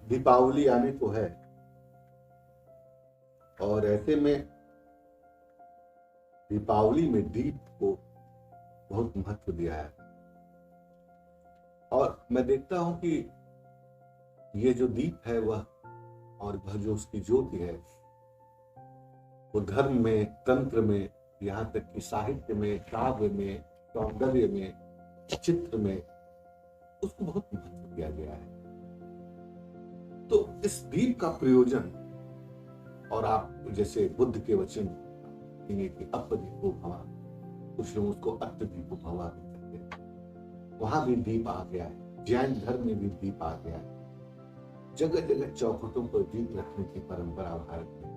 दीपावली आने को है और ऐसे में दीपावली में दीप को बहुत महत्व दिया है। और मैं देखता हूं कि ये जो दीप है वह जो उसकी ज्योति है वो धर्म में, तंत्र में, यहाँ तक कि साहित्य में, काव्य में, सौंदर्य में, चित्र में उसको बहुत महत्व दिया गया है। तो इस दीप का प्रयोजन, और आप जैसे बुद्ध के वचन कि अपदीपो भवा, कुछ लोग उसको अत्यदीपो भवा भी कहते हैं, वहां भी दीप आ गया है। जैन धर्म में भी दीप आ गया है। जगह जगह चौखटों पर दीप रखने की परंपरा भारत में,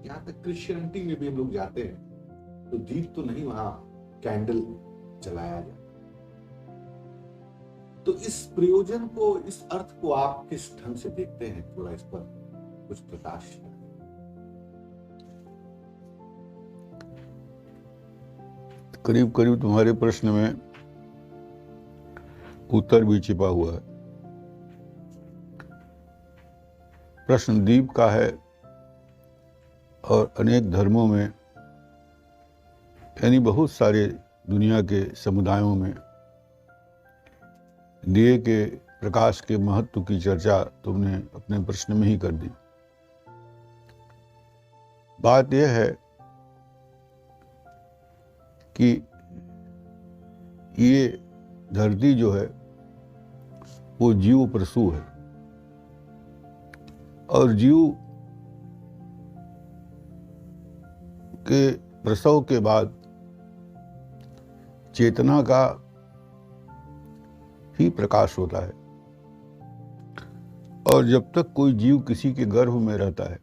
यहाँ तक क्रिश्चियनिटी में भी हम लोग जाते हैं तो दीप तो नहीं, वहां कैंडल जलाया जाता। तो इस प्रयोजन को, इस अर्थ को आप किस ढंग से देखते हैं? थोड़ा इस पर कुछ प्रकाश। करीब करीब तुम्हारे प्रश्न में उत्तर भी छिपा हुआ है। प्रश्न दीप का है और अनेक धर्मों में, यानी बहुत सारे दुनिया के समुदायों में दिए के प्रकाश के महत्व की चर्चा तुमने अपने प्रश्न में ही कर दी। बात यह है कि ये धरती जो है वो जीव प्रसू है और जीव के प्रसव के बाद चेतना का ही प्रकाश होता है। और जब तक कोई जीव किसी के गर्भ में रहता है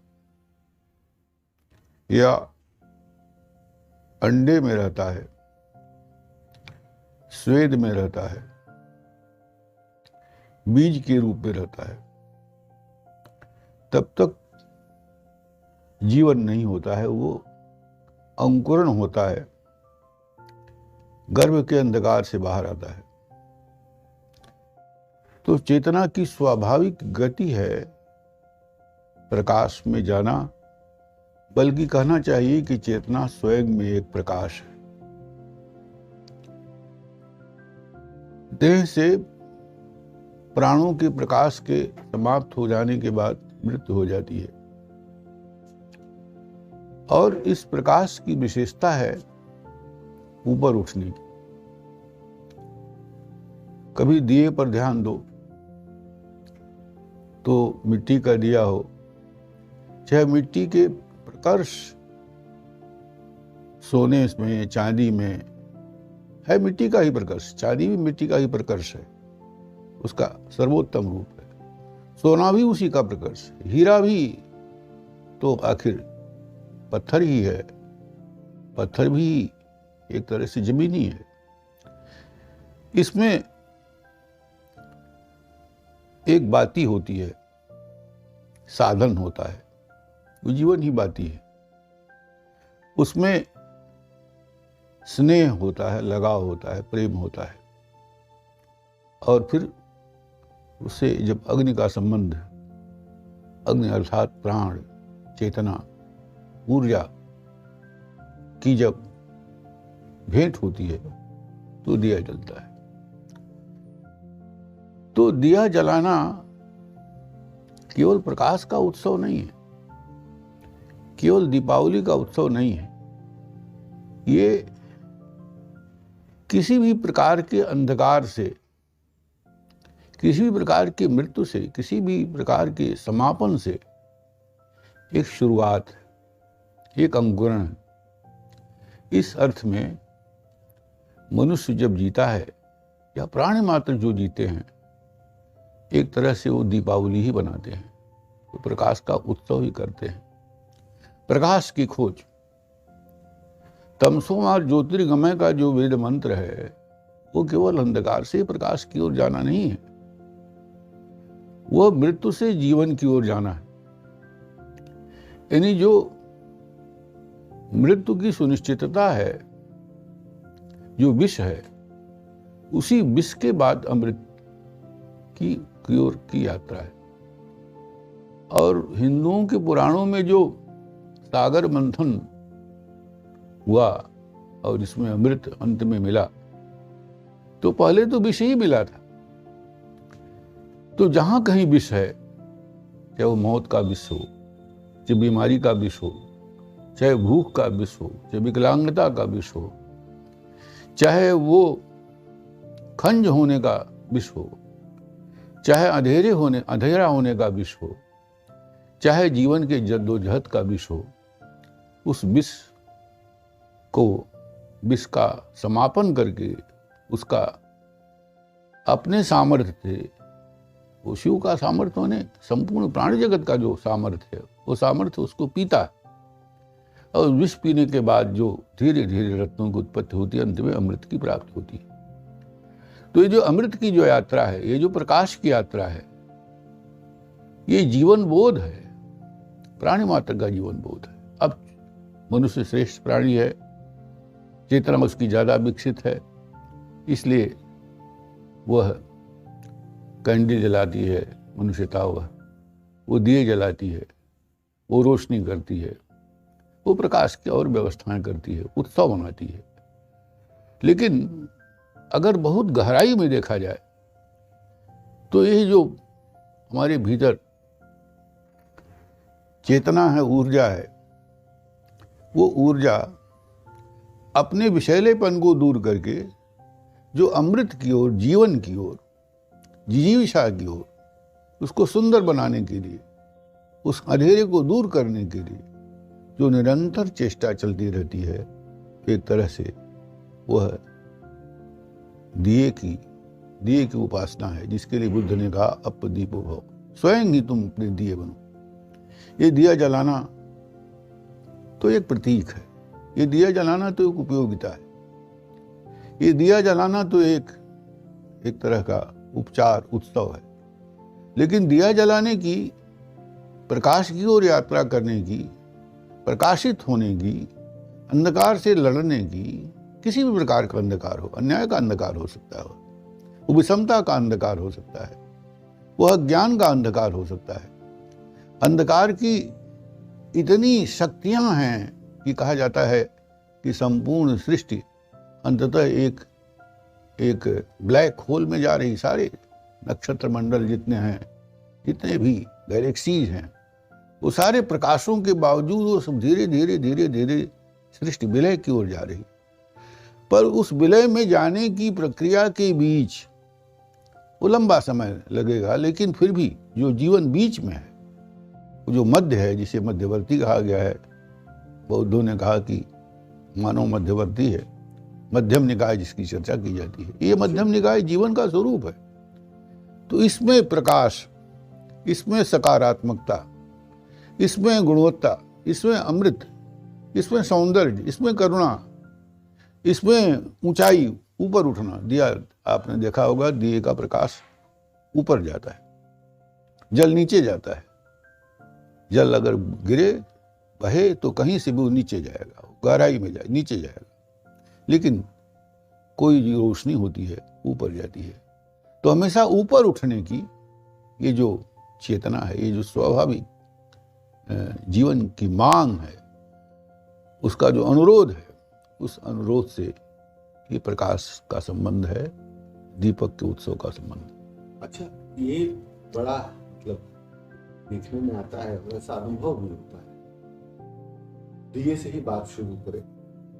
या अंडे में रहता है, स्वेद में रहता है, बीज के रूप में रहता है, तब तक जीवन नहीं होता है। वो अंकुरण होता है, गर्भ के अंधकार से बाहर आता है। तो चेतना की स्वाभाविक गति है प्रकाश में जाना, बल्कि कहना चाहिए कि चेतना स्वयं में एक प्रकाश है। देह से प्राणों के प्रकाश के समाप्त हो जाने के बाद मृत्यु हो जाती है और इस प्रकाश की विशेषता है ऊपर उठने की। कभी दिए पर ध्यान दो तो मिट्टी का दिया हो, चाहे मिट्टी के प्रकर्ष सोने में, चांदी में है मिट्टी का ही प्रकर्ष, चांदी भी मिट्टी का ही प्रकर्ष है, उसका सर्वोत्तम रूप है। सोना भी उसी का प्रकर्ष है, हीरा भी तो आखिर पत्थर ही है, पत्थर भी एक तरह से जमीनी है। इसमें एक बाती होती है, साधन होता है, वो जीवन ही बाती है। उसमें स्नेह होता है, लगाव होता है, प्रेम होता है। और फिर उससे जब अग्नि का संबंध, अग्नि अर्थात प्राण, चेतना, ऊर्जा की जब भेंट होती है तो दिया जलता है। तो दिया जलाना केवल प्रकाश का उत्सव नहीं है, केवल दीपावली का उत्सव नहीं है। ये किसी भी प्रकार के अंधकार से, किसी भी प्रकार की मृत्यु से, किसी भी प्रकार के समापन से एक शुरुआत है, एक अंकुरण है। इस अर्थ में मनुष्य जब जीता है या प्राणी मात्र जो जीते हैं, एक तरह से वो दीपावली ही बनाते हैं, तो प्रकाश का उत्सव ही करते हैं। प्रकाश की खोज, तमसो मा ज्योतिर्गमय का जो वेद मंत्र है वो केवल अंधकार से प्रकाश की ओर जाना नहीं है, वो मृत्यु से जीवन की ओर जाना है। यानी जो मृत्यु की सुनिश्चितता है, जो विष है, उसी विष के बाद अमृत की ओर की यात्रा है। और हिंदुओं के पुराणों में जो सागर मंथन हुआ और इसमें अमृत अंत में मिला, तो पहले तो विष ही मिला था। तो जहां कहीं विष है, चाहे वो मौत का विष हो, चाहे बीमारी का विष हो, चाहे भूख का विष हो, चाहे विकलांगता का विष हो, चाहे वो खंज होने का विष हो, चाहे अंधेरा होने का विष हो, चाहे जीवन के जद्दोजहद का विष हो, उस विष का समापन करके उसका अपने सामर्थ्य से, वो शिव का सामर्थ्य होने, संपूर्ण प्राणी जगत का जो सामर्थ्य है, वो सामर्थ्य उसको पीता है। और विष पीने के बाद जो धीरे धीरे रत्नों की उत्पत्ति होती है, अंत में अमृत की प्राप्ति होती है। तो ये जो अमृत की जो यात्रा है, ये जो प्रकाश की यात्रा है, ये जीवन बोध है, प्राणी मात्र का जीवन बोध है। अब मनुष्य श्रेष्ठ प्राणी है, चेतना उसकी ज्यादा विकसित है, इसलिए वह कैंडल जलाती है, मनुष्यता वो दिए जलाती है, वो रोशनी करती है, वो प्रकाश की और व्यवस्थाएं करती है, उत्सव मनाती है। लेकिन अगर बहुत गहराई में देखा जाए तो ये जो हमारे भीतर चेतना है, ऊर्जा है, वो ऊर्जा अपने विषैलेपन को दूर करके जो अमृत की ओर, जीवन की ओर, जिजीविषा की ओर, उसको सुंदर बनाने के लिए, उस अंधेरे को दूर करने के लिए जो निरंतर चेष्टा चलती रहती है, एक तरह से वह दिए की उपासना है, जिसके लिए बुद्ध ने कहा अप दीपो भव, स्वयं ही तुम अपने दिए बनो। ये दिया जलाना तो एक प्रतीक है, ये दिया जलाना तो एक उपयोगिता है, ये दिया जलाना तो एक तरह का उपचार, उत्सव है। लेकिन दिया जलाने की, प्रकाश की ओर यात्रा करने की, प्रकाशित होने की, अंधकार से लड़ने की, किसी भी प्रकार का अंधकार हो, अन्याय का अंधकार हो सकता है, वो विषमता का अंधकार हो सकता है, वह अज्ञान का अंधकार हो सकता है। अंधकार की इतनी शक्तियां हैं कि कहा जाता है कि संपूर्ण सृष्टि अंततः एक ब्लैक होल में जा रही, सारे नक्षत्र मंडल जितने हैं, जितने भी गैलेक्सीज हैं, वो सारे प्रकाशों के बावजूद वो सब धीरे धीरे धीरे धीरे सृष्टि विलय की ओर जा रही। पर उस विलय में जाने की प्रक्रिया के बीच वो लंबा समय लगेगा, लेकिन फिर भी जो जीवन बीच में है, जो मध्य है, जिसे मध्यवर्ती कहा गया है, बौद्धों ने कहा कि मानव मध्यवर्ती है, मध्यम निकाय जिसकी चर्चा की जाती है, ये मध्यम निकाय जीवन का स्वरूप है। तो इसमें प्रकाश, इसमें सकारात्मकता, इसमें गुणवत्ता, इसमें अमृत, इसमें सौंदर्य, इसमें करुणा, इसमें ऊंचाई, ऊपर उठना। दिया आपने देखा होगा, दिए का प्रकाश ऊपर जाता है, जल नीचे जाता है। जल अगर गिरे, बहे, तो कहीं से भी वो नीचे जाएगा, गहराई में जाए, नीचे जाएगा। लेकिन कोई जो रोशनी होती है ऊपर जाती है। तो हमेशा ऊपर उठने की ये जो चेतना है, ये जो स्वाभाविक जीवन की मांग है, उसका जो अनुरोध है, उस अनुरोध से ये प्रकाश का संबंध है, दीपक के उत्सव का संबंध। अच्छा, ये बड़ा मतलब देखने में आता है, वैसा अनुभव भी होता है। दिए से ही बात शुरू करें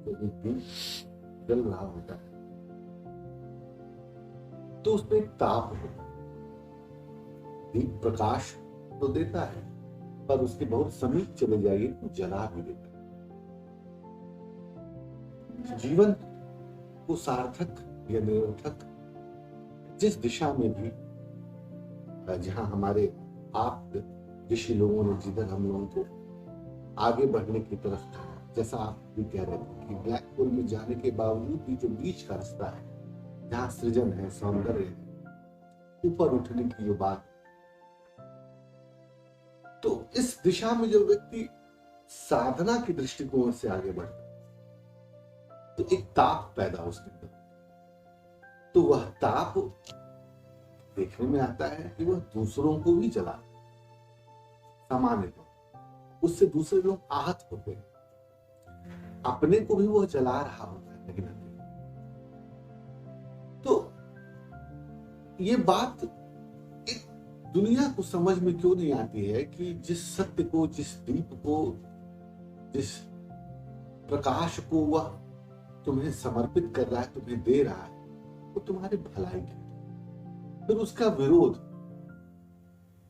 तो एक दीप जल रहा होता है, तो उसमें एक ताप होता है। दीप प्रकाश तो देता है, पर उसके बहुत समीप चले जाइए तो जला भी देता है। जीवन को सार्थक या निरर्थक जिस दिशा में भी, जहां हमारे आप ऋषि लोगों ने जिधर हम लोगों को आगे बढ़ने की तरफ, जैसा आप भी कह रहे थे कि ब्लैक होल में जाने के बावजूद भी जो बीच का रास्ता है, जहां सृजन है, सौंदर्य है, ऊपर उठने की जो बात, तो इस दिशा में जो व्यक्ति साधना के दृष्टिकोण से आगे बढ़ता है तो एक ताप पैदा उसके अंदर, तो वह ताप देखने में आता है कि वह दूसरों को भी जला, सामान्य लोग, उससे दूसरे लोग आहत होते हैं, अपने को भी वह जला रहा होता है कहीं ना कहीं। तो ये बात एक दुनिया को समझ में क्यों नहीं आती है कि जिस सत्य को, जिस दीप को, जिस प्रकाश को वह तुम्हें समर्पित कर रहा है, तुम्हें दे रहा है, वो तुम्हारे भलाई के, फिर उसका विरोध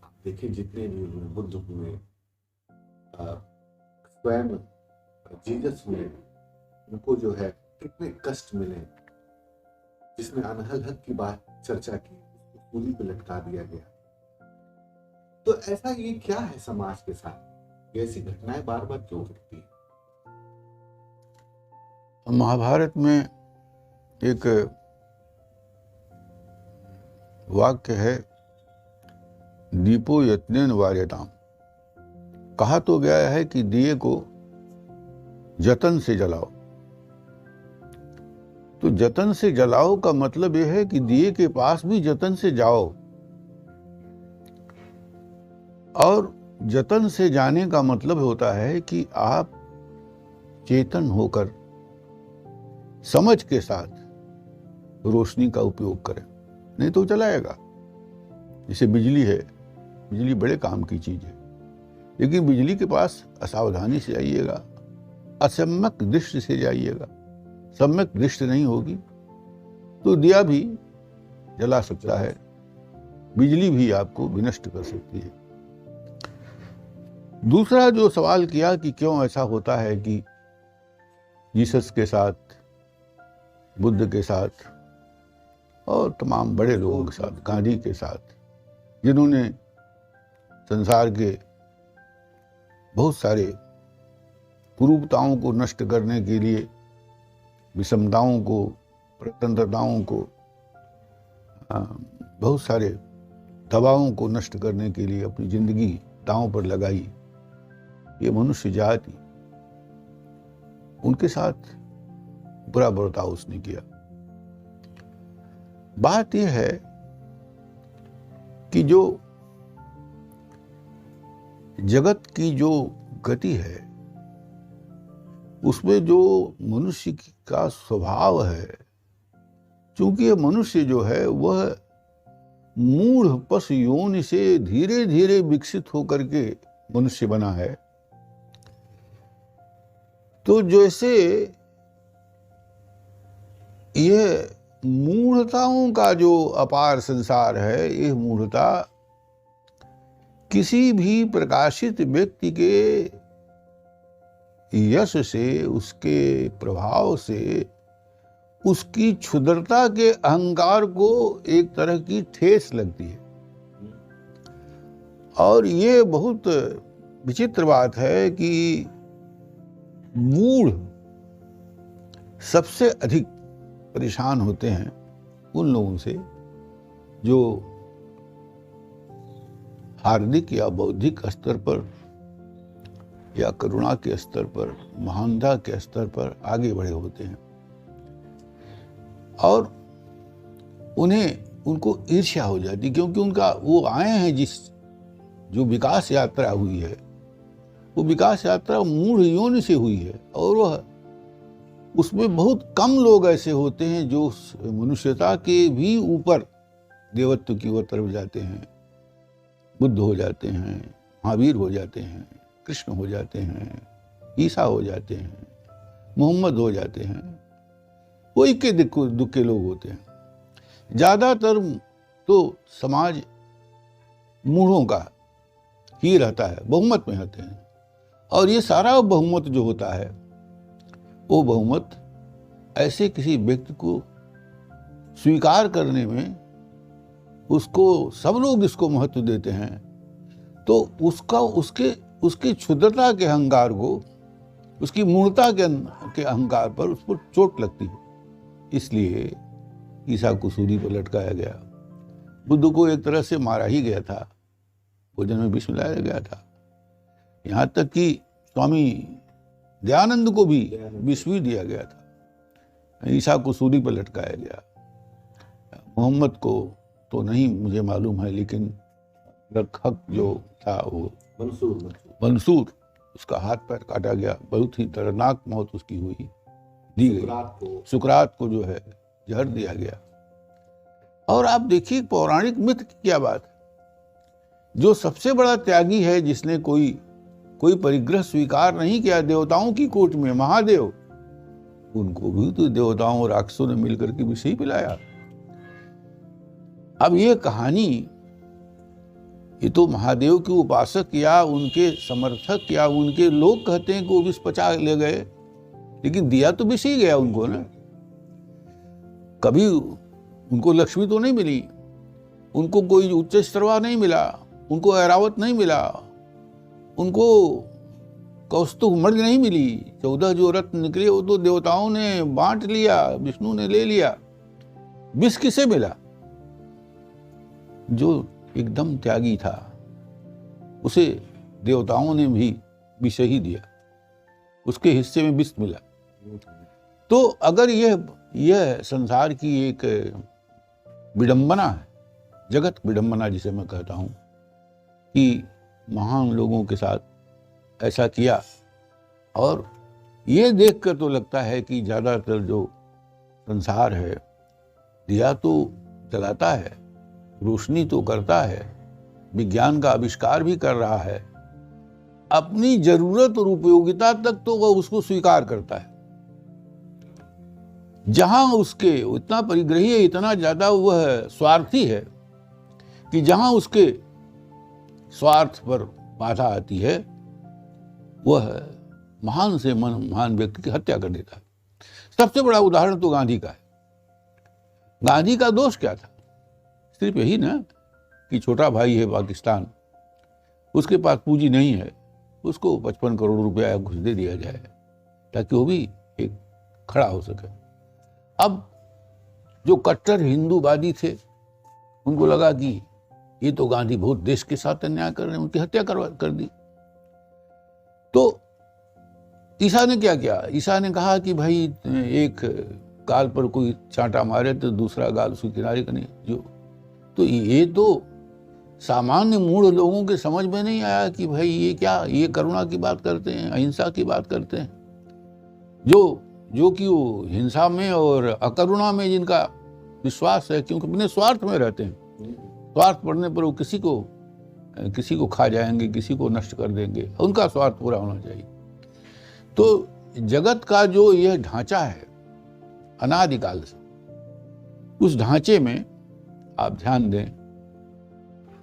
आप देखिए, जितने भी हुए, बुद्ध हुए, स्वयं जीसस हुए, उनको जो है कितने कष्ट मिले, जिसमें अनहल हक की बात चर्चा की, उसको सूली पे लटका दिया गया। तो ऐसा ये क्या है समाज के साथ, ऐसी घटनाएं बार बार क्यों घटती है? महाभारत में एक वाक्य है, दीपो यत्नेन वार्यताम। कहा तो गया है कि दिए को जतन से जलाओ। तो जतन से जलाओ का मतलब यह है कि दिए के पास भी जतन से जाओ, और जतन से जाने का मतलब होता है कि आप चेतन होकर समझ के साथ रोशनी का उपयोग करें, नहीं तो चलाएगा। जैसे बिजली है, बिजली बड़े काम की चीज है, लेकिन बिजली के पास असावधानी से जाइएगा, असम्यक दृष्टि से जाइएगा, सम्यक दृष्टि नहीं होगी तो दिया भी जला सकता है, बिजली भी आपको विनष्ट कर सकती है। दूसरा जो सवाल किया कि क्यों ऐसा होता है कि जीसस के साथ, बुद्ध के साथ और तमाम बड़े लोगों के साथ, गांधी के साथ, जिन्होंने संसार के बहुत सारे कुरूपताओं को नष्ट करने के लिए, विषमताओं को, प्रतंत्रताओं को, बहुत सारे दबावों को नष्ट करने के लिए अपनी जिंदगी दांव पर लगाई, ये मनुष्य जाति, उनके साथ बुरा बर्ताव उसने किया। बात यह है कि जो जगत की जो गति है, उसमें जो मनुष्य का स्वभाव है, चूंकि यह मनुष्य जो है वह मूढ़ पशु योनि से धीरे धीरे विकसित होकर के मनुष्य बना है, तो जैसे यह मूढ़ताओं का जो अपार संसार है, यह मूढ़ता किसी भी प्रकाशित व्यक्ति के यश से, उसके प्रभाव से, उसकी क्षुद्रता के अहंकार को एक तरह की ठेस लगती है। और ये बहुत विचित्र बात है कि मूढ़ सबसे अधिक परेशान होते हैं उन लोगों से जो हार्दिक या बौद्धिक स्तर पर या करुणा के स्तर पर, महानता के स्तर पर आगे बढ़े होते हैं, और उनको ईर्ष्या हो जाती, क्योंकि उनका वो आए हैं जो विकास यात्रा हुई है, वो विकास यात्रा मूढ़ योनि से हुई है, और वह उसमें बहुत कम लोग ऐसे होते हैं जो मनुष्यता के भी ऊपर देवत्व की ओर तरफ जाते हैं, बुद्ध हो जाते हैं, महावीर हो जाते हैं, कृष्ण हो जाते हैं, ईसा हो जाते हैं, मोहम्मद हो जाते हैं। वो इक्के दुक्के लोग होते हैं। ज्यादातर तो समाज मूढ़ों का ही रहता है, बहुमत में रहते हैं, और ये सारा बहुमत जो होता है, वो बहुमत ऐसे किसी व्यक्ति को स्वीकार करने में, उसको सब लोग जिसको महत्व देते हैं, तो उसके क्षुद्रता के अहंकार को, उसकी मूढ़ता के अहंकार पर उस पर चोट लगती है। इसलिए ईसा को सूली पर लटकाया गया, बुद्ध को एक तरह से मारा ही गया था, भोजन में विष मिलाया गया था, यहाँ तक कि स्वामी दयानंद को भी विष भी दिया गया था, ईसा को सूली पर लटकाया गया, मोहम्मद को तो नहीं मुझे मालूम है, लेकिन हक जो था वो मंसूर, उसका हाथ पैर काटा गया, बहुत ही दर्दनाक मौत उसकी हुई, दी गई। सुकरात को जो है जहर दिया गया। और आप देखिए पौराणिक मिथ की क्या बात, जो सबसे बड़ा त्यागी है, जिसने कोई परिग्रह स्वीकार नहीं किया देवताओं की कोर्ट में, महादेव, उनको भी तो देवताओं और राक्षसों ने मिलकर के विष ही पिलाया। अब ये कहानी, ये तो महादेव के उपासक या उनके समर्थक या उनके लोग कहते हैं कि वो विष पचा ले गए, लेकिन दिया तो विष ही गया उनको ना। कभी उनको लक्ष्मी तो नहीं मिली, उनको कोई उच्च स्तरवा नहीं मिला, उनको ऐरावत नहीं मिला, उनको कौस्तुभ मृग नहीं मिली। 14 जो रत्न निकले वो तो देवताओं ने बांट लिया, विष्णु ने ले लिया। विष किसे मिला? जो एकदम त्यागी था, उसे देवताओं ने भी विष ही दिया, उसके हिस्से में विष मिला। तो अगर यह संसार की एक विडंबना है, जगत विडंबना जिसे मैं कहता हूं, कि महान लोगों के साथ ऐसा किया, और ये देखकर तो लगता है कि ज्यादातर जो संसार है, दिया तो जलाता है, रोशनी तो करता है, विज्ञान का आविष्कार भी कर रहा है, अपनी जरूरत और उपयोगिता तक तो वह उसको स्वीकार करता है। जहां उसके इतना परिग्रही है, इतना ज्यादा वह स्वार्थी है कि जहां उसके स्वार्थ पर बाधा आती है, वह महान से महान व्यक्ति की हत्या कर देता है। सबसे बड़ा उदाहरण तो गांधी का है। गांधी का दोष क्या था? सिर्फ यही ना कि छोटा भाई है पाकिस्तान, उसके पास पूंजी नहीं है, उसको 55 करोड़ रुपया घुस दे दिया जाए ताकि वो भी एक खड़ा हो सके। अब जो कट्टर हिंदूवादी थे, उनको लगा कि ये तो गांधी बहुत देश के साथ अन्याय कर रहे हैं, उनकी हत्या कर दी। तो ईसा ने क्या किया? ईसा ने कहा कि भाई एक गाल पर कोई चांटा मारे तो दूसरा गाल उसके किनारे का नहीं। तो ये तो सामान्य मूढ़ लोगों के समझ में नहीं आया कि भाई ये क्या, ये करुणा की बात करते हैं, अहिंसा की बात करते हैं। जो कि वो हिंसा में और अकरुणा में जिनका विश्वास है, क्योंकि अपने स्वार्थ में रहते हैं, स्वार्थ पड़ने पर वो किसी को खा जाएंगे, किसी को नष्ट कर देंगे, उनका स्वार्थ पूरा होना चाहिए। तो जगत का जो यह ढांचा है अनादिकाल से, उस ढांचे में आप ध्यान दें,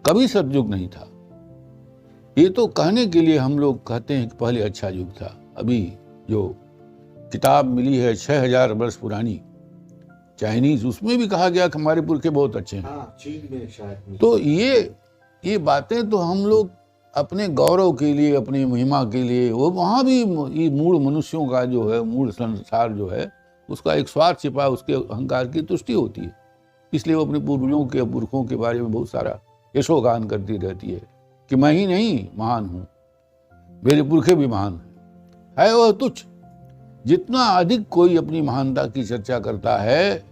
कभी सतयुग नहीं था। ये तो कहने के लिए हम लोग कहते हैं कि पहले अच्छा युग था। अभी जो किताब मिली है 6000 वर्ष पुरानी चाइनीज, उसमें भी कहा गया कि हमारे पुरखे बहुत अच्छे हैं। हाँ, चीन में शायद। तो ये बातें तो हम लोग अपने गौरव के लिए, अपनी महिमा के लिए, वो वहाँ भी ये मूढ़ मनुष्यों का जो है, मूढ़ संसार जो है, उसका एक स्वार्थ छिपा, उसके अहंकार की तुष्टि होती है। इसलिए वो अपने पूर्वजों के, पुरखों के बारे में बहुत सारा यशोगान करती रहती है कि मैं ही नहीं महान हूँ, मेरे पुरखे भी महान है वह तुच्छ। जितना अधिक कोई अपनी महानता की चर्चा करता है,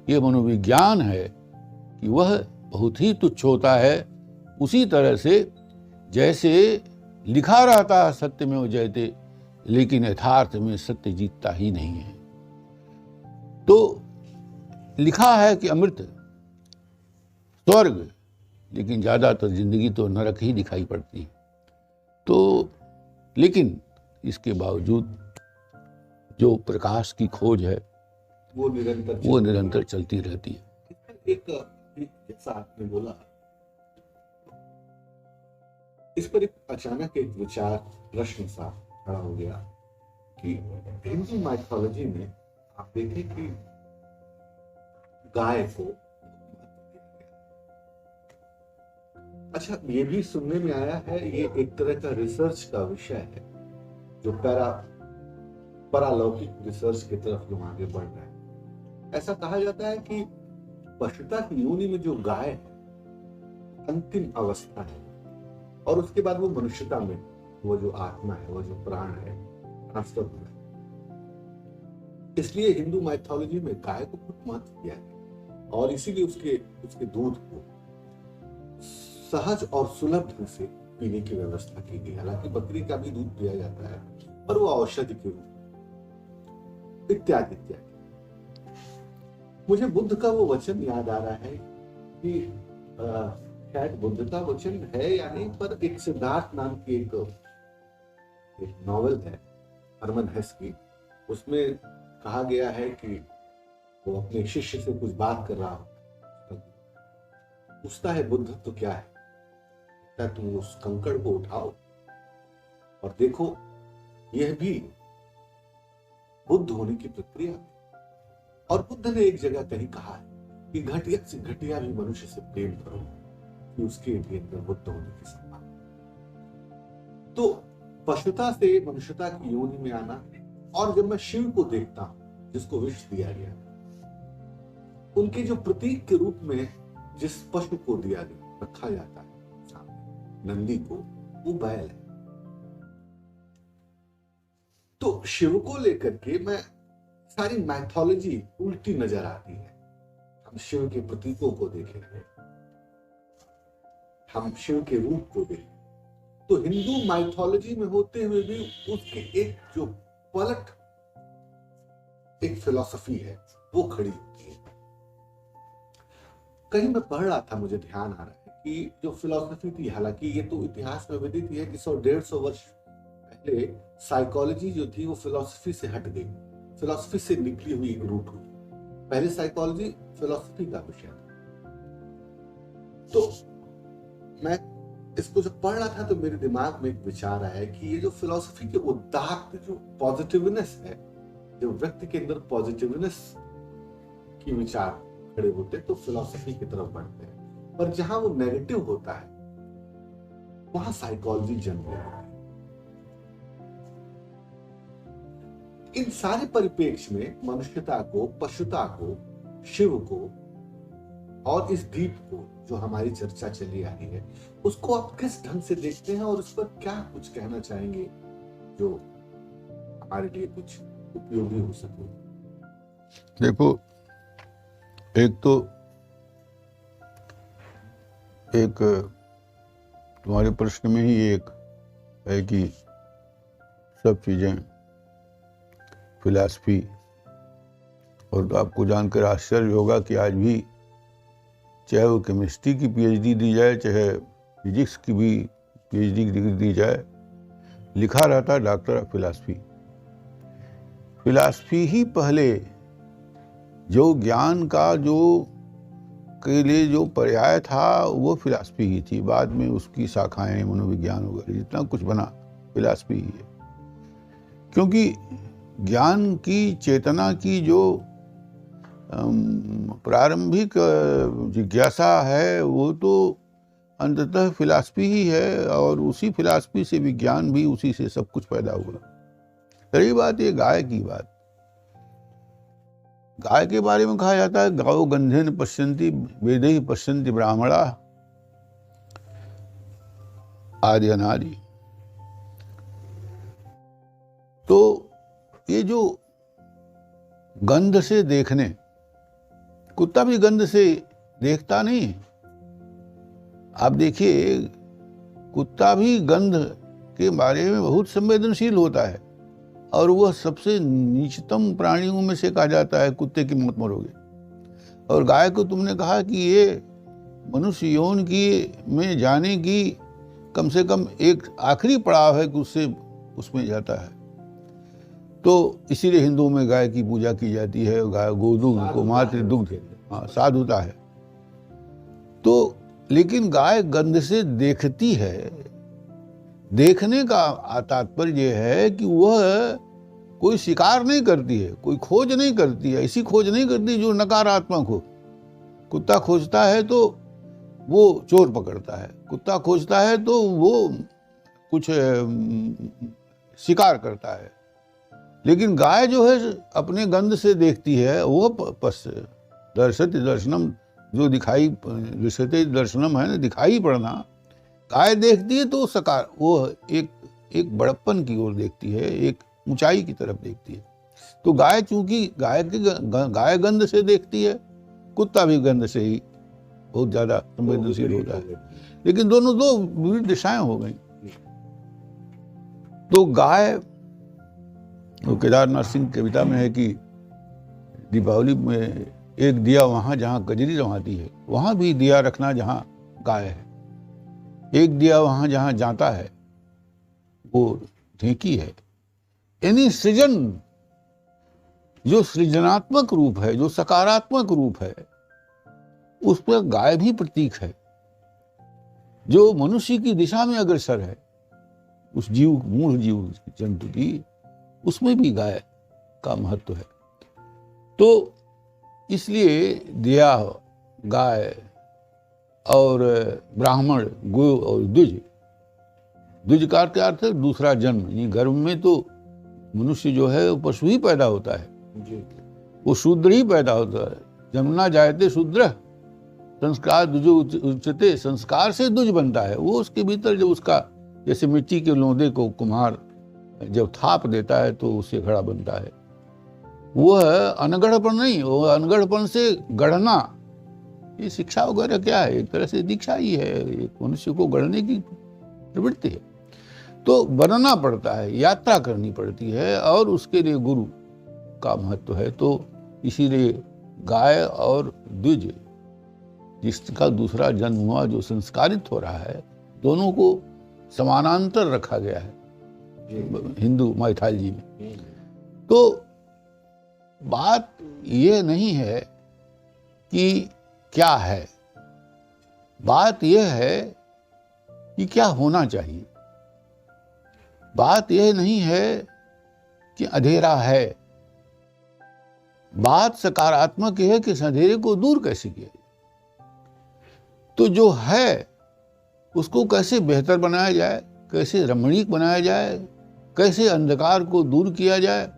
ये मनोविज्ञान है कि वह बहुत ही तुच्छ होता है। उसी तरह से जैसे लिखा रहता है सत्य में वो जयते, लेकिन यथार्थ में सत्य जीतता ही नहीं है। तो लिखा है कि अमृत स्वर्ग, लेकिन ज्यादातर जिंदगी तो नरक ही दिखाई पड़ती है। तो लेकिन इसके बावजूद जो प्रकाश की खोज है वो निरंतर चलती रहती है। एक जैसा आपने बोला, इस पर एक अचानक एक विचार प्रश्न सा खड़ा हो गया कि हिंदू माइथोलॉजी में आप देखें कि गाय को, अच्छा ये भी सुनने में आया है, ये एक तरह का रिसर्च का विषय है जो परालौकिक रिसर्च की तरफ जो आगे बढ़ रहा है। ऐसा कहा जाता है कि पशुता की योनि में जो गाय है अंतिम अवस्था है, और उसके बाद वो मनुष्यता में वो जो आत्मा है, वो जो प्राण है, ट्रांसफर हो रहा है। इसलिए हिंदू माइथोलॉजी में गाय को बहुत महत्व दिया गया और इसीलिए उसके दूध को सहज और सुलभ ढंग से पीने की व्यवस्था की गई। हालांकि बकरी का भी दूध पिया जाता है, पर वो औषधि के रूप इत्यादि इत्यादि। मुझे बुद्ध का वो वचन याद आ रहा है कि शायद बुद्ध का वचन है या नहीं, पर एक सिद्धार्थ नाम की एक नॉवेल है हरमन हेस की, उसमें कहा गया है कि वो अपने शिष्य से कुछ बात कर रहा होता, पूछता है बुद्ध तो क्या है? क्या तुम उस कंकड़ को उठाओ और देखो, यह भी बुद्ध होने की प्रक्रिया। और बुद्ध ने एक जगह कहीं कहा है कि घटिया से घटिया भी मनुष्य से प्रेम करो कि उसके भी अंदर बुद्ध होने की संभावना। तो पशुता से मनुष्यता की योनि में आना, और जब मैं शिव को देखता हूं जिसको विष दिया गया, उनके जो प्रतीक के रूप में जिस पशु को दिया गया रखा जाता है नंदी को, वो बैल है। तो शिव को लेकर के मैं सारी मैथोलॉजी उल्टी नजर आती है। हम शिव के प्रतीकों को देखेंगे, हम शिव के रूप को देखें, तो हिंदू माइथोलॉजी में होते हुए भी उसके एक जो पलट, एक फिलॉसफी है, वो खड़ी होती है। कहीं मैं पढ़ रहा था, मुझे ध्यान आ रहा है कि जो फिलॉसफी थी, हालांकि ये तो इतिहास में विदित है कि 100-150 वर्ष पहले साइकोलॉजी जो थी वो फिलॉसफी से हट गई, फिलॉसफी से निकली हुई एक रूट हुई। पहले साइकोलॉजी फिलॉसफी का विषय था। तो मैं इसको जब पढ़ रहा था तो मेरे दिमाग में एक विचार आया कि ये जो फिलॉसफी के उदात्त जो पॉजिटिवनेस है, जो व्यक्ति के अंदर पॉजिटिवनेस की विचार खड़े होते हैं तो फिलॉसफी की तरफ बढ़ते हैं, पर जहां वो नेगेटिव होता है वहां साइकोलॉजी जन्म लेती है। इन सारे परिप्रेक्ष्य में मनुष्यता को, पशुता को, शिव को और इस द्वीप को जो हमारी चर्चा चली आ रही है, उसको आप किस ढंग से देखते हैं और उस पर क्या कुछ कहना चाहेंगे जो हमारे लिए कुछ उपयोगी हो सके? देखो, एक तुम्हारे प्रश्न में ही एक है कि सब चीजें फिलॉसफी, और तो आपको जानकर आश्चर्य होगा कि आज भी चाहे वो केमिस्ट्री की पीएचडी दी जाए, चाहे फिजिक्स की भी पीएचडी की डिग्री दी जाए, लिखा रहता है डॉक्टर ऑफ फिलॉसफी। फिलॉसफी ही पहले जो ज्ञान का जो के लिए जो पर्याय था वो फिलॉसफी ही थी। बाद में उसकी शाखाएं, मनोविज्ञान वगैरह जितना कुछ बना फिलॉसफी ही है, क्योंकि ज्ञान की, चेतना की जो प्रारंभिक जिज्ञासा है वो तो अंततः फिलॉसफी ही है, और उसी फिलॉसफी से विज्ञान भी, उसी से सब कुछ पैदा हुआ। रही बात ये गाय की बात, गाय के बारे में कहा जाता है गाओ गंधेन पश्यन्ति वेदैः पश्यन्ति ब्राह्मणा आदि अनादि। तो ये जो गंध से देखने, कुत्ता भी गंध से देखता नहीं। आप देखिए, कुत्ता भी गंध के बारे में बहुत संवेदनशील होता है, और वह सबसे नीचतम प्राणियों में से कहा जाता है कुत्ते की मौत मरोगे। और गाय को तुमने कहा कि ये मनुष्य यौन की में जाने की कम से कम एक आखिरी पड़ाव है कि उससे उसमें जाता है। तो इसीलिए हिंदुओं में गाय की पूजा की जाती है, गाय गोदुग्ध को मातृ दुग्ध, हाँ, साधुता है। तो लेकिन गाय गंध से देखती है। देखने का तात्पर्य है कि वह कोई शिकार नहीं करती है, कोई खोज नहीं करती है, ऐसी खोज नहीं करती जो नकारात्मक हो। कुत्ता खोजता है तो वो चोर पकड़ता है, कुत्ता खोजता है तो वो कुछ शिकार करता है। लेकिन गाय जो है अपने गंध से देखती है, वो दर्शति दर्शनम, जो दिखाई, दृश्यते दर्शनम है ना, दिखाई पड़ना। गाय देखती है तो सकार, वो एक बड़प्पन की ओर देखती है, एक ऊंचाई की तरफ देखती है। तो गाय चूंकि गाय गंध से देखती है, कुत्ता भी गंध से ही बहुत ज्यादा संवेदनशील होता है, लेकिन दोनों दो विविध दिशाएं हो गई। तो गाय, वो केदारनाथ सिंह कविता में है कि दीपावली में एक दिया वहां जहां कजरी रवाती है, वहां भी दिया रखना जहां गाय है। एक दिया वहां जहां जाता है वो ढेंकी है। यानी सृजन, जो सृजनात्मक रूप है, जो सकारात्मक रूप है, उस पर गाय भी प्रतीक है। जो मनुष्य की दिशा में अग्रसर है, उस जीव, मूल जीव जंतु की, उसमें भी गाय का महत्व है। तो इसलिए दिया, गाय और ब्राह्मण, गो और द्विज, द्विज का अर्थ है दूसरा जन्म। यानी गर्भ में तो मनुष्य जो है वो पशु ही पैदा होता है, वो शूद्र ही पैदा होता है। जन्मना जायते शूद्र, संस्कार द्विजो उच्यते, संस्कार से द्विज बनता है। वो उसके भीतर जब उसका, जैसे मिट्टी के लोंदे को कुम्हार जब थाप देता है तो उससे घड़ा बनता है। वो है अनगढ़पन नहीं, वो अनगढ़पन से गढ़ना, ये शिक्षा वगैरह क्या है, एक तरह से दीक्षा ही है, एक मनुष्य को गढ़ने की प्रवृत्ति है। तो बनना पड़ता है, यात्रा करनी पड़ती है, और उसके लिए गुरु का महत्व है। तो इसीलिए गाय और द्विज, जिसका दूसरा जन्म हुआ, जो संस्कारित हो रहा है, दोनों को समानांतर रखा गया है हिंदू माइथोलॉजी में। तो बात ये नहीं है कि क्या है, बात यह है कि क्या होना चाहिए। बात यह नहीं है कि अंधेरा है, बात सकारात्मक है कि इस अंधेरे को दूर कैसे किया जाए। तो जो है उसको कैसे बेहतर बनाया जाए, कैसे रमणीक बनाया जाए, कैसे अंधकार को दूर किया जाए।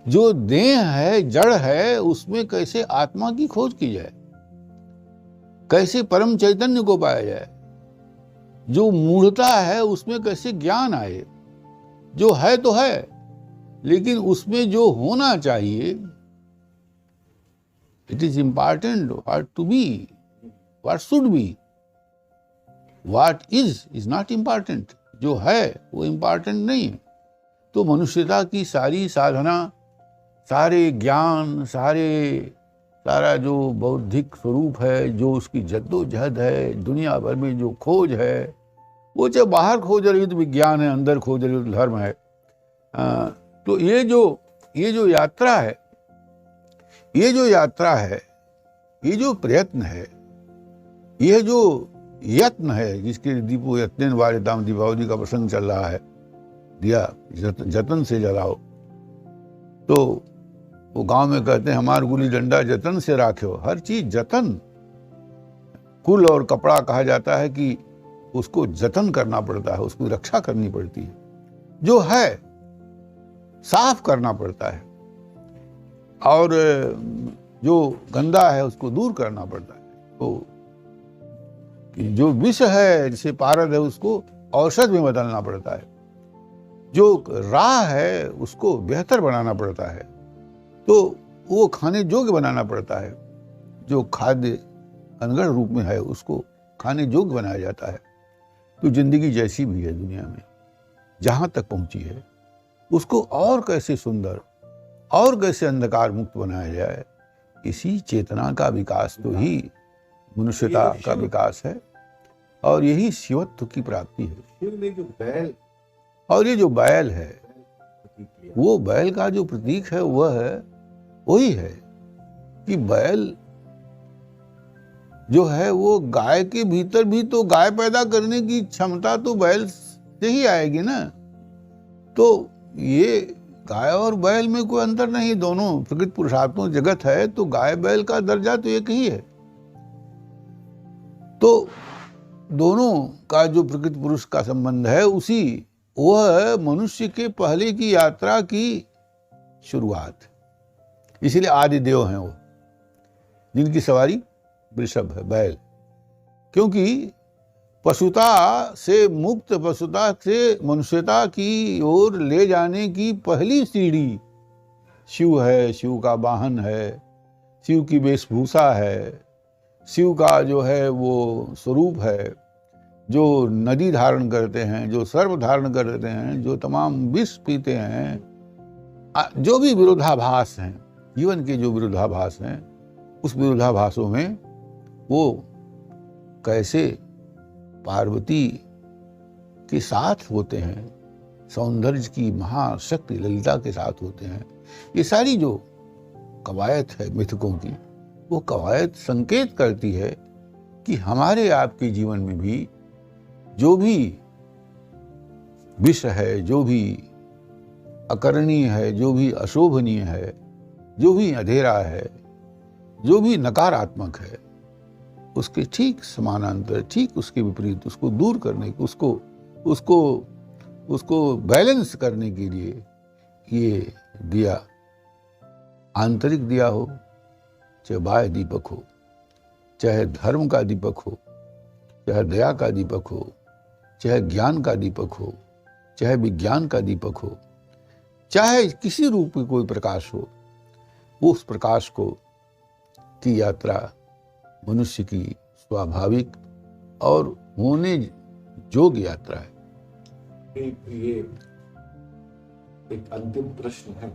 जो देह है, जड़ है, उसमें कैसे आत्मा की खोज की जाए, कैसे परम चैतन्य को पाया जाए। जो मूढ़ता है उसमें कैसे ज्ञान आए। जो है तो है, लेकिन उसमें जो होना चाहिए, it is important what to be, what should be. What is not important. जो है वो इम्पॉर्टेंट नहीं है। तो मनुष्यता की सारी साधना, सारे ज्ञान, सारा जो बौद्धिक स्वरूप है, जो उसकी जद्दोजहद है, दुनिया भर में जो खोज है, वो चाहे बाहर खोज रही तो विज्ञान है, अंदर खोज रही तो धर्म है। तो ये जो यात्रा है, ये जो प्रयत्न है, ये जो यत्न है, जिसके दीपो यत्न वाले दाम, दीपावली का प्रसंग चल रहा है, दिया जतन से जलाओ। तो वो गांव में कहते हैं, हमार गुली डंडा जतन से राख्यो। हर चीज जतन, कुल और कपड़ा कहा जाता है कि उसको जतन करना पड़ता है, उसकी रक्षा करनी पड़ती है। जो है साफ करना पड़ता है, और जो गंदा है उसको दूर करना पड़ता है। तो जो विष है, जैसे पारद है, उसको औषध में बदलना पड़ता है। जो राह है उसको बेहतर बनाना पड़ता है, तो वो खाने योग्य बनाना पड़ता है। जो खाद्य अनगढ़ रूप में है उसको खाने योग्य बनाया जाता है। तो जिंदगी जैसी भी है दुनिया में, जहां तक पहुंची है, उसको और कैसे सुंदर और कैसे अंधकार मुक्त बनाया जाए, इसी चेतना का विकास तो ही मनुष्यता का विकास है, और यही शिवत्व की प्राप्ति है। और ये जो बैल है, वो बैल का जो प्रतीक है वह है, वही है कि बैल जो है वो गाय के भीतर भी तो गाय पैदा करने की क्षमता तो बैल से ही आएगी ना। तो ये गाय और बैल में कोई अंतर नहीं, दोनों प्रकृति पुरुषात्मक जगत है, तो गाय बैल का दर्जा तो एक ही है। तो दोनों का जो प्रकृति पुरुष का संबंध है, उसी वह मनुष्य के पहले की यात्रा की शुरुआत। इसीलिए आदि देव हैं वो, जिनकी सवारी वृषभ है, बैल। क्योंकि पशुता से मुक्त, पशुता से मनुष्यता की ओर ले जाने की पहली सीढ़ी शिव है, शिव का वाहन है, शिव की वेशभूषा है, शिव का जो है वो स्वरूप है, जो नदी धारण करते हैं, जो सर्व धारण करते हैं, जो तमाम विष पीते हैं, जो भी विरोधाभास हैं, जीवन के जो विरोधाभास हैं, उस विरोधाभासों में वो कैसे पार्वती के साथ होते हैं, सौंदर्य की महाशक्ति ललिता के साथ होते हैं। ये सारी जो कवायद है मिथकों की, वो कवायद संकेत करती है कि हमारे आपके जीवन में भी जो भी विष है, जो भी अकरणीय है, जो भी अशोभनीय है, जो भी अंधेरा है, जो भी नकारात्मक है, उसके ठीक समानांतर, ठीक उसके विपरीत, उसको दूर करने, उसको बैलेंस करने के लिए ये दिया, आंतरिक दिया हो, चाहे बाह्य दीपक हो, चाहे धर्म का दीपक हो, चाहे दया का दीपक हो, चाहे ज्ञान का दीपक हो, चाहे विज्ञान का दीपक हो, चाहे किसी रूप में कोई प्रकाश हो, उस प्रकाश को की यात्रा मनुष्य की स्वाभाविक और होने योग्य यात्रा है। ये एक अंतिम प्रश्न है।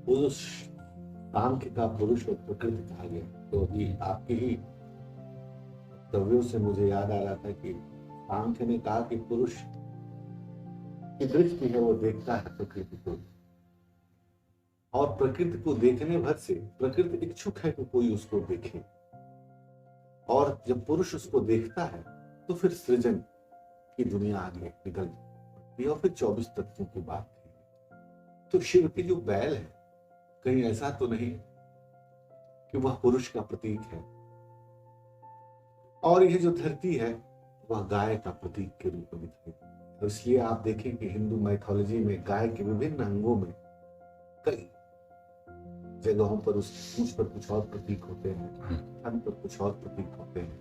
वो सांख्य का पुरुष और प्रकृति कहा गया, तो ये आपके ही वक्तव्यों से मुझे याद आ रहा था कि सांख्य ने कहा कि पुरुष की दृष्टि है वो देखता है प्रकृति को, और प्रकृति को देखने भर से प्रकृति इच्छुक है कि कोई उसको देखे, और जब पुरुष उसको देखता है तो फिर सृजन की दुनिया आगे निकलती है। और फिर 24 तत्वों की बात है। तो शिव की जो बैल है, कहीं ऐसा तो नहीं कि वह पुरुष का प्रतीक है, और यह जो धरती है वह गाय का प्रतीक के रूप में दिखाई देती है। तो इसलिए आप देखें कि हिंदू माइथोलॉजी में गाय के विभिन्न अंगों में कई जगहों पर उस पूंछ पर कुछ और प्रतीक होते हैं, थन पर कुछ और प्रतीक होते हैं।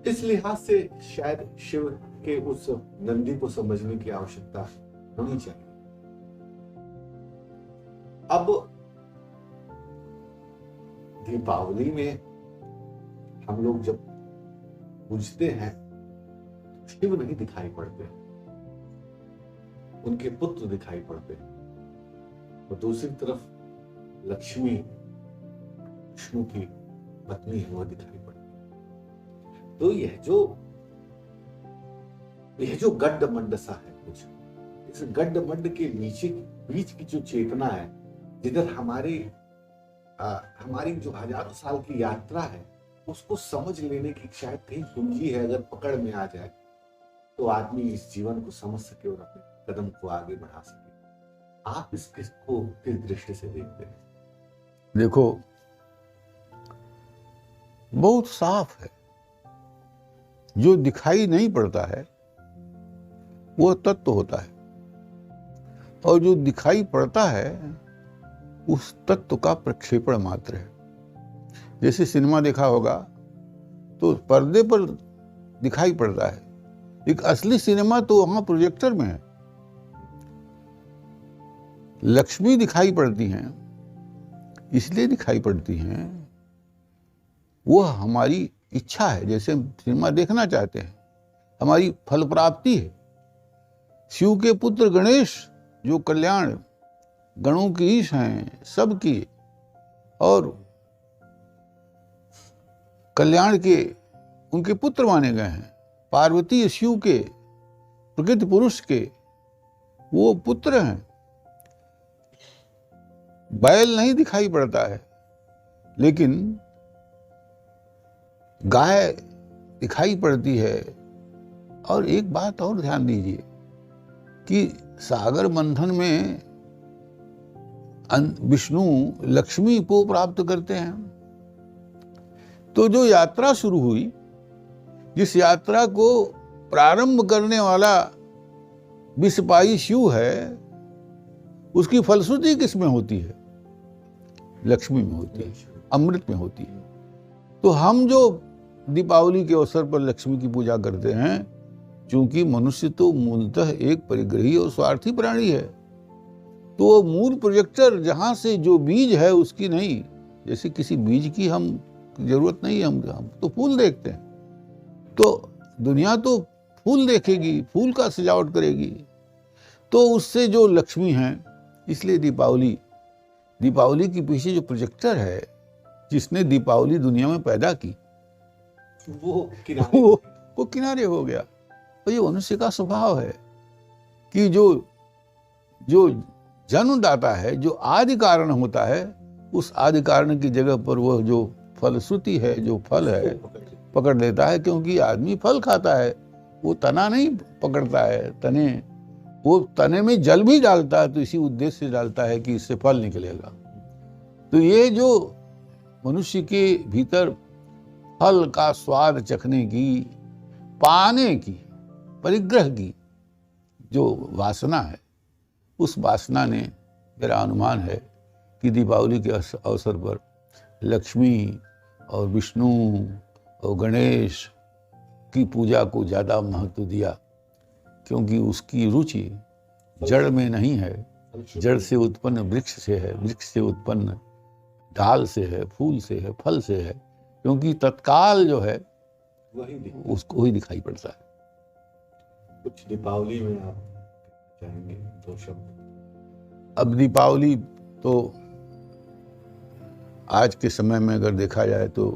इस लिहाज से शायद शिव के उस नंदी को समझने की आवश्यकता होनी चाहिए। अब दीपावली में हम लोग जब पूजते हैं, शिव नहीं दिखाई पड़ते, उनके पुत्र दिखाई पड़ते हैं, और दूसरी तरफ लक्ष्मी विष्णु की पत्नी है, वह दिखाई पड़ती है। तो यह जो गड्ढ मड्ड सा है कुछ, इस गड्ढ मड्ड के बीच की जो चेतना है, जिधर हमारी जो हजारों साल की यात्रा है, उसको समझ लेने की शायद कहीं कुंजी है। अगर पकड़ में आ जाए तो आदमी इस जीवन को समझ सके और अपने कदम को आगे बढ़ा सके। आप इसको किस दृष्टि से देखते हैं? देखो, बहुत साफ है, जो दिखाई नहीं पड़ता है वो तत्व होता है, और जो दिखाई पड़ता है उस तत्व का प्रक्षेपण मात्र है। जैसे सिनेमा देखा होगा तो पर्दे पर दिखाई पड़ता है, एक असली सिनेमा तो वहां प्रोजेक्टर में है। लक्ष्मी दिखाई पड़ती हैं, इसलिए दिखाई पड़ती हैं, वह हमारी इच्छा है, जैसे हम सिनेमा देखना चाहते हैं, हमारी फल प्राप्ति है। शिव के पुत्र गणेश जो कल्याण गणों की ईश हैं सबकी, और कल्याण के उनके पुत्र माने गए हैं। पार्वती शिव के प्रकृति पुरुष के वो पुत्र हैं। बैल नहीं दिखाई पड़ता है, लेकिन गाय दिखाई पड़ती है। और एक बात और ध्यान दीजिए कि सागर मंथन में विष्णु लक्ष्मी को प्राप्त करते हैं। तो जो यात्रा शुरू हुई, जिस यात्रा को प्रारंभ करने वाला विषपाई शिव है, उसकी फलश्रुति किस में होती है? लक्ष्मी में होती है, अमृत में होती है। तो हम जो दीपावली के अवसर पर लक्ष्मी की पूजा करते हैं, क्योंकि मनुष्य तो मूलतः एक परिग्रही और स्वार्थी प्राणी है, तो वो मूल प्रोजेक्टर जहां से जो बीज है उसकी नहीं, जैसे किसी बीज की हम जरूरत नहीं, हम तो फूल देखते हैं, तो दुनिया तो फूल देखेगी, फूल का सजावट करेगी, तो उससे जो लक्ष्मी है, इसलिए दीपावली के पीछे जो प्रोजेक्टर है, जिसने दीपावली दुनिया में पैदा की, वो किनारे हो गया। तो ये मनुष्य का स्वभाव है कि जो जन्मदाता है, जो आदि कारण होता है, उस आदि कारण की जगह पर वह जो फलश्रुति है, जो फल है, पकड़ लेता है। क्योंकि आदमी फल खाता है, वो तना नहीं पकड़ता है। वो तने में जल भी डालता है तो इसी उद्देश्य से डालता है कि इससे फल निकलेगा। तो ये जो मनुष्य के भीतर फल का स्वाद चखने की, पाने की, परिग्रह की जो वासना है, उस वासना ने, मेरा अनुमान है कि दीपावली के अवसर पर लक्ष्मी और विष्णु और गणेश की पूजा को ज़्यादा महत्व दिया, क्योंकि उसकी रुचि जड़ में नहीं है, जड़ से उत्पन्न वृक्ष से है, वृक्ष से उत्पन्न डाल से है, फूल से है, फल से है, क्योंकि तत्काल जो है उसको ही दिखाई पड़ता है। कुछ दीपावली में आप चाहेंगे 2 शब्द? अब दीपावली तो आज के समय में अगर देखा जाए तो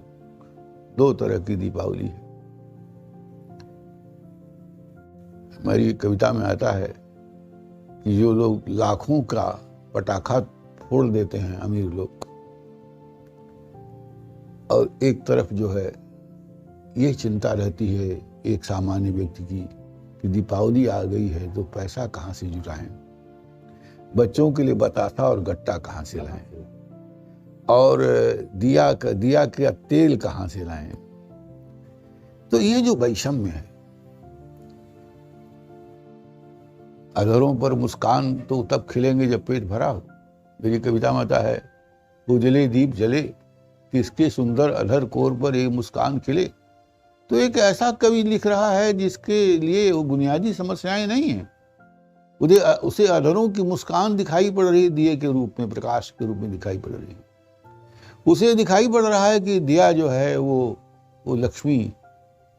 2 तरह की दीपावली है। हमारी कविता में आता है कि जो लोग लाखों का पटाखा फोड़ देते हैं, अमीर लोग, और एक तरफ जो है ये चिंता रहती है एक सामान्य व्यक्ति की कि दीपावली आ गई है तो पैसा कहाँ से जुटाएं, बच्चों के लिए बतासा और गट्टा कहाँ से लाएं, और दिया का तेल कहाँ से लाएं। तो ये जो वैषम्य है, अधरों पर मुस्कान तो तब खिलेंगे जब पेट भरा हो। मेरी कविता में आता है, उजले दीप जले किसके सुंदर अधर कोर पर एक मुस्कान खिले। तो एक ऐसा कवि लिख रहा है जिसके लिए वो बुनियादी समस्याएं नहीं है, उसे अधरों की मुस्कान दिखाई पड़ रही है, दिए के रूप में, प्रकाश के रूप में दिखाई पड़ रही है। उसे दिखाई पड़ रहा है कि दिया जो है वो लक्ष्मी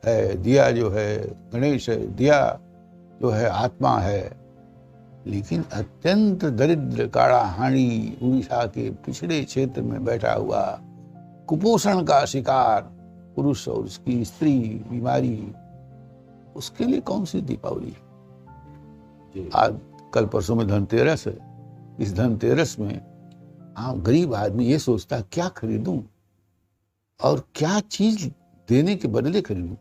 है, दिया जो है गणेश है, दिया जो है आत्मा है। लेकिन अत्यंत दरिद्र काड़ाहानी उड़ीसा के पिछड़े क्षेत्र में बैठा हुआ कुपोषण का शिकार पुरुष और उसकी स्त्री बीमारी, उसके लिए कौन सी दीपावली है? आज कल परसों में धनतेरस है। इस धनतेरस में गरीब आदमी ये सोचता है क्या खरीदूं और क्या चीज देने के बदले खरीदूं।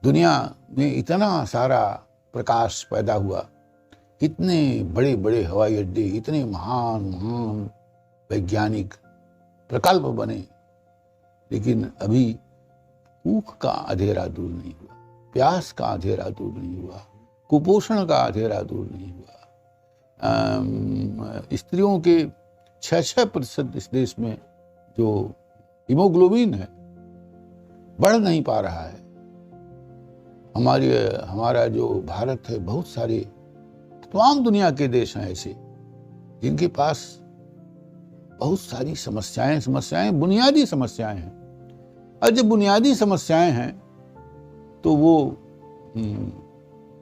दुनिया में इतना सारा प्रकाश पैदा हुआ, इतने बड़े बड़े हवाई अड्डे, इतने महान महान वैज्ञानिक प्रकल्प बने, लेकिन अभी भूख का अंधेरा दूर नहीं हुआ, प्यास का अंधेरा दूर नहीं हुआ, कुपोषण का अंधेरा दूर नहीं हुआ। स्त्रियों के 6% इस देश में जो हीमोग्लोबिन है बढ़ नहीं पा रहा है। हमारा जो भारत है, बहुत सारे तमाम दुनिया के देश हैं ऐसे जिनके पास बहुत सारी समस्याएं बुनियादी समस्याएं हैं। और जब बुनियादी समस्याएं हैं तो वो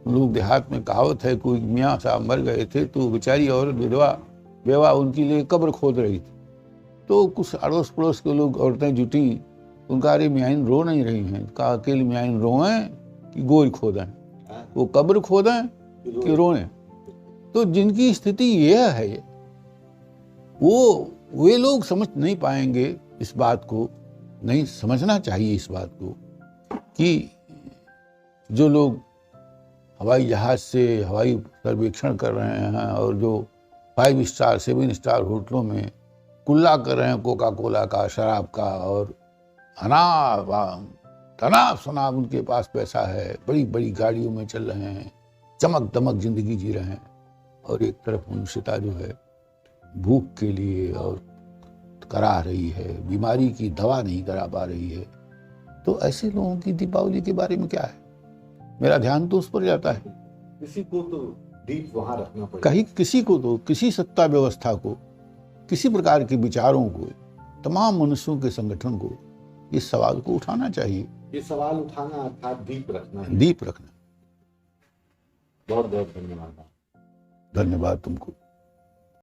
लोग देहात में कहावत है, कोई मियाँ साहब मर गए थे तो बेचारी औरत बेवा उनके लिए कब्र खोद रही थी। तो कुछ अड़ोस पड़ोस के लोग, औरतें जुटी, उनका अरे मियाँ रो नहीं रही हैं, कहा अकेले मियाँ रोएं कि गोई खोदें, वो कब्र खोदें कि रोएं। तो जिनकी स्थिति यह है, वे लोग समझ नहीं पाएंगे इस बात को, नहीं समझना चाहिए इस बात को कि जो लोग हवाई जहाज से हवाई सर्वेक्षण कर रहे हैं और जो 5 स्टार 7 स्टार होटलों में कुल्ला कर रहे हैं कोका कोला का, शराब का, और तनाव शनाब उनके पास पैसा है, बड़ी बड़ी गाड़ियों में चल रहे हैं, चमक दमक जिंदगी जी रहे हैं, और एक तरफ मनुष्यता जो है भूख के लिए और करा रही है, बीमारी की दवा नहीं करा पा रही है, तो ऐसे लोगों की दीपावली के बारे में क्या है? मेरा ध्यान तो उस पर जाता है। किसी को तो दीप वहां रखना पड़ेगा, कहीं किसी को तो, किसी सत्ता व्यवस्था को, किसी प्रकार के विचारों को, तमाम मनुष्यों के संगठन को इस सवाल को उठाना चाहिए। ये सवाल उठाना अर्थात दीप रखना है। दीप रखना। बहुत बहुत धन्यवाद। धन्यवाद तुमको।